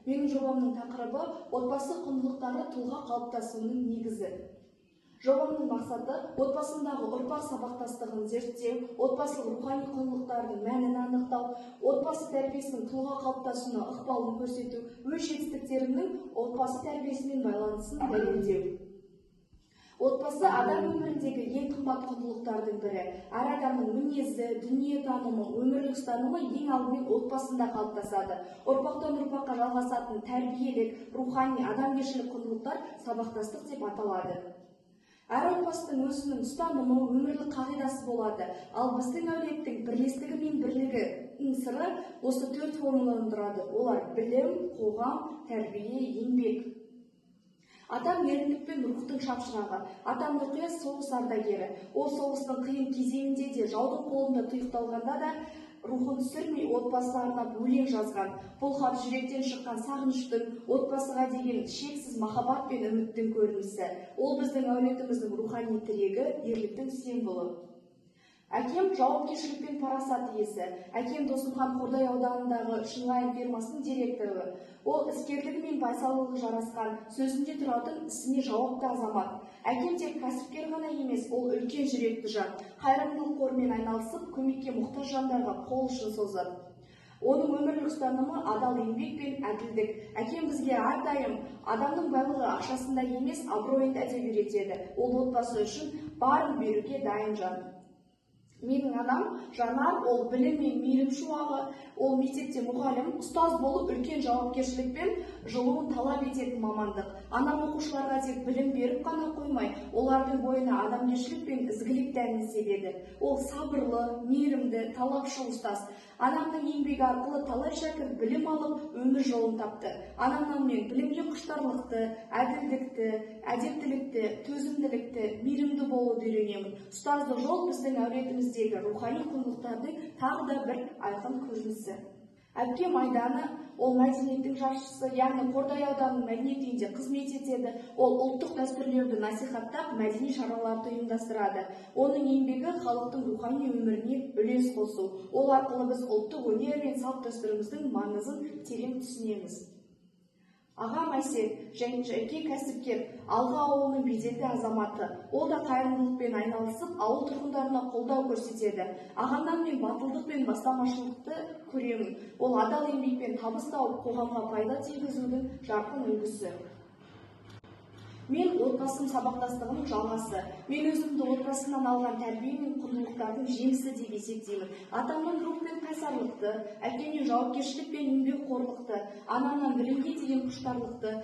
Менің жобамның тақырыбы отбасы құндылықтары тұлға қалыптасуының негізі. Жобамның мақсаты отбасындағы ұрпақ сабақтастығын зерттеу, отбасылық рухани құндылықтардың мәнін анықтау, отбасы тәрбиесінің тұлға қалыптасуына ықпалын көрсету, өз жетістіктерінің отбасы тәрбиесімен байланысын дәлелдеу. Отбасы адам өміріндегі ең қымбат құндылықтардың бірі. Әр адамның мінезі, дүниетанымы, өмірлік ұстанымы ең алдымен отбасында қалыптасады. Ұрпақтан ұрпаққа жалғасатын тәрбиелік, рухани, адамгершілік құндылықтар сабақтастық деп аталады. Әр отбасының өзінің ұстанымы, өмірлік қағидасы болады. Ал біздің әулеттің бірлестігі мен бірлігінің сыры осы 4 формуладан тұрады. Олар білім, қоғам, тәрбие, еңбек. Атам ерлік пен рухтың шапшырағы. Атам Нұрқия соғыс ардагері. Ол соғыстың қиын кезеңінде де, жаудың қолында тұйықталғанда да рухын түсірмей отбасына арнап өлең жазған. Бұл хат жүректен шыққан сағыныштың, отбасыға деген шексіз махаббат пен үміттің көрінісі. Ол біздің әулетіміздің рухани тірегі, ерліктің символы. Әкем жауапкершілік пен парасат иесі. Әкем Досымхан Қордай ауданындағы Шынайын фермасының директоры. Ол іскерлігі мен байсалдығы жарасқан, сөзінде тұратын, ісіне жауапты азамат. Әкем тек кәсіпкер ғана емес, ол үлкен жүректі жан. Қайырымдылық қорымен айналысып, көмекке мұқтаж жандарға қол ұшын созады. Оның өмірлік ұстанымы адал еңбек пен әділдік. Әкем бізге әрдайым адамның байлығы ақшасында емес, абыройында деп үйретеді. Ол отбасы үшін барын беруге дайын жан. Менің анам Жанар, ол білім мен мейірім шуағы, ол мектепте мұғалім, ұстаз болып үлкен жауапкершілікпен жылуын талап ететін мамандық. Анам оқушыларға тек білім беріп қана қоймай, олардың бойына адамгершілік пен ізгілік дәнін себеді. Ол сабырлы, мейірімді, талапшыл ұстаз. Анамның еңбегі арқылы талай шәкірт білім алып, өмір жолын тапты. Анамнан мен білімге құштарлықты, әділдікті, әдептілікті, төзімділікті, мейірімді болуды үйренемін. Ұстаздық жол біздің әулетіміздегі рухани құндылықтардың тағы да бір айқын көрінісі. Әпкем Айдана, ол мәдениеттің жаршысы, яғни Қордай ауданының мәдениет үйінде қызмет етеді. Ол ұлттық дәстүрлерді насихаттап, мәдени шараларды ұйымдастырады. Оның еңбегі халықтың рухани өміріне үлес қосу. Ол арқылы біз ұлттық өнер мен салт дәстүріміздің маңызын терең түсінеміз. Ағам Әсет және жеке кәсіпкер, Алға ауылының беделді азаматы. Ол да қайырымдылықпен айналысып, ауыл тұрғындарына қолдау көрсетеді. Ағамнан мен батылдық пен бастамашылықты көремін. Ол адал еңбекпен табыс тауып, қоғамға пайда тигізудің жарқын үлгісі. Мен отбасым сабақтастығының жалғасы. Мен өзімді отбасымнан алған тәрбие мен құндылықтардың жемісі деп есептеймін. Атамнан рух пен қайсарлықты, әкемнен жауапкершілік пен еңбекқорлықты, анамнан білімге деген құштарлықты,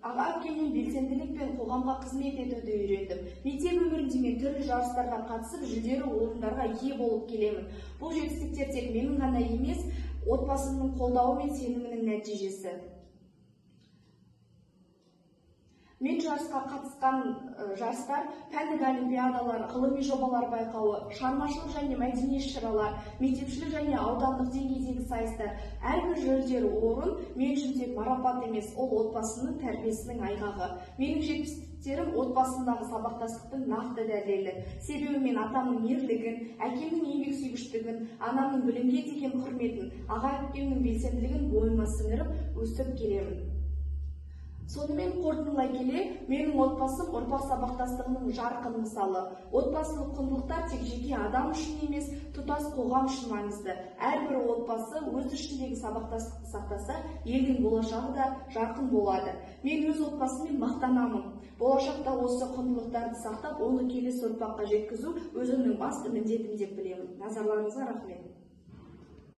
аға әпкемнен белсенділік пен қоғамға қызмет етуді үйрендім. Мектеп өмірінде мен түрлі жарыстарға қатысып, жүлделі орындарға ие болып келемін. Бұл жетістіктер тек менің ғана емес, отбасымның қолдауы мен сенімінің нәтижесі. Мен жарысқа қатысқан жарыстар, пәндік олимпиадалар, ғылыми жобалар байқауы, шығармашылық және мәдени іс-шаралар, мектепшілік және аудандық деңгейдегі сайыстар. Әрбір жүлделі орын мен үшін тек марапат емес, ол отбасының тәрбиесінің айғағы. Менің жетістіктерім отбасындағы сабақтастықтың нақты дәлелі. Себебі мен атамның ерлігін, әкемнің еңбексүйгіштігін, анамның білімге деген құрметін, аға әпкемнің белсенділігін бойыма сіңіріп өсіп келемін. Сонымен қорытындылай келе, менің отбасым ұрпақ сабақтастығының жарқын мысалы. Отбасылық құндылықтар тек жеке адам үшін емес, тұтас қоғам үшін маңызды. Әрбір отбасы өз ішіндегі сабақтастықты сақтаса, елдің болашағы да жарқын болады. Мен өз отбасыммен мақтанамын. Болашақта осы құндылықтарды сақтап, оны келесі ұрпаққа жеткізу өзімнің басты міндетім деп білемін. Назарларыңызға рахмет.